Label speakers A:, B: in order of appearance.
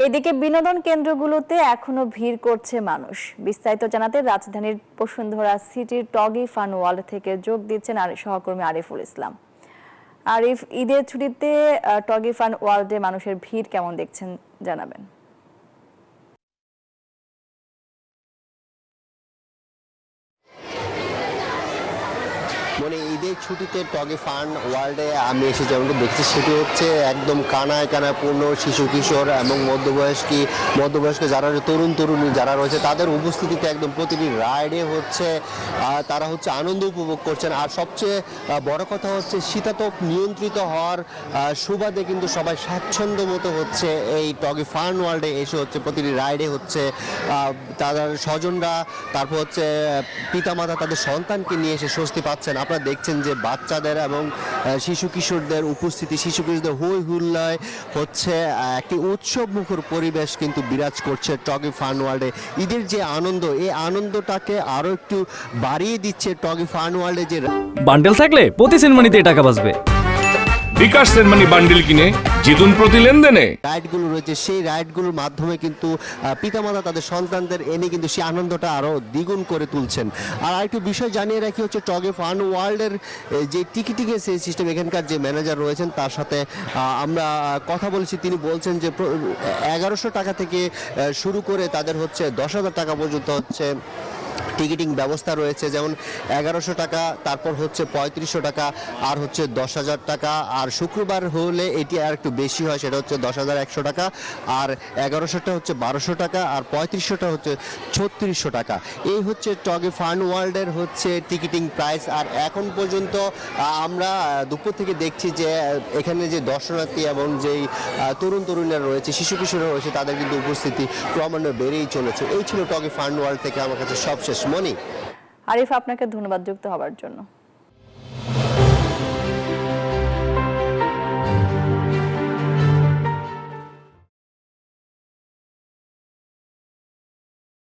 A: এদিকে বিনোদন কেন্দ্রগুলোতে এখনো ভিড় করছে মানুষ। বিস্তারিত জানাতে রাজধানীর বসুন্ধরা সিটির টগি ফান ওয়ার্ল্ড থেকে যোগ দিচ্ছেন সহকর্মী আরিফুল ইসলাম। আরিফ, ঈদের ছুটিতে টগি ফান ওয়ার্ল্ডে মানুষের ভিড় কেমন দেখছেন জানাবেন।
B: মানে ঈদের ছুটিতে টগি ফান ওয়ার্ল্ডে আমি এসে যেমন দেখছি সেটি হচ্ছে একদম কানায় কানায় পূর্ণ শিশু কিশোর এবং মধ্যবয়স্ক যারা তরুণী যারা রয়েছে তাদের উপস্থিতিতে একদম প্রতিটি রাইডে হচ্ছে তারা হচ্ছে আনন্দ উপভোগ করছেন। আর সবচেয়ে বড় কথা হচ্ছে শীতাতপ নিয়ন্ত্রিত হওয়ার সুবাদে কিন্তু সবাই স্বাচ্ছন্দ্য মতো হচ্ছে এই টগি ফান ওয়ার্ল্ডে এসে হচ্ছে প্রতিটি রাইডে হচ্ছে তাদের স্বজনরা, তারপর হচ্ছে পিতামাতা তাদের সন্তানকে নিয়ে এসে স্বস্তি পাচ্ছেন। আপনারা দেখছেন যে বাচ্চাদের এবং শিশু কিশোরদের উপস্থিতি, শিশু কিশোরদের হই হুল্লায় হচ্ছে একটি উৎসব মুখর পরিবেশ কিন্তু বিরাজ করছে টগি ফান ওয়ার্ল্ডে। ঈদের যে আনন্দ, এই আনন্দটাকে আরো একটু বাড়িয়ে দিচ্ছে টগি ফান ওয়ার্ল্ডে যে
C: বান্ডেল থাকলে প্রতি সেনমানিতে টাকা বাঁচবে।
D: বিকাশ সেনমানি বান্ডেল কিনে জিতুন প্রতি লেনদেনে।
B: রাইডগুলো রয়েছে, সেই রাইডগুলোর মাধ্যমে কিন্তু পিতামাতা তাদের সন্তানদের এনে কিন্তু সেই আনন্দটা আরো দ্বিগুণ করে তুলছেন। আর আরেকটু বিষয় জানিয়ে রাখি হচ্ছে টগি ফান ওয়ার্ল্ডের যে টিকিটিংয়ের সেই সিস্টেম, এখানকার যে ম্যানেজার রয়েছেন তার সাথে আমরা কথা বলেছি। তিনি বলছেন যে 1100 টাকা থেকে শুরু করে তাদের হচ্ছে 10,000 টাকা পর্যন্ত হচ্ছে টিকিটিং ব্যবস্থা রয়েছে। যেমন 1100 টাকা, তারপর হচ্ছে 3500 টাকা, আর হচ্ছে 10,000 টাকা। আর শুক্রবার হলে এটি আর একটু বেশি হয়, সেটা হচ্ছে 10,100 টাকা। আর 1100টা হচ্ছে 1200 টাকা, আর 3500টা হচ্ছে 3600 টাকা। এই হচ্ছে টগি ফান ওয়ার্ল্ডের হচ্ছে টিকিটিং প্রাইস। আর এখন পর্যন্ত আমরা দুপুর থেকে দেখছি যে এখানে যে দর্শনার্থী এবং যেই তরুণীরা রয়েছে, শিশু কিশোররা রয়েছে, তাদের কিন্তু উপস্থিতি ক্রমান্বয়ে বেড়েই চলেছে। এই ছিল টগি ফান ওয়ার্ল্ড থেকে আমার কাছে সবশেষ মনি।
A: আরিফ, আপনাকে ধন্যবাদ যুক্ত হওয়ার জন্য।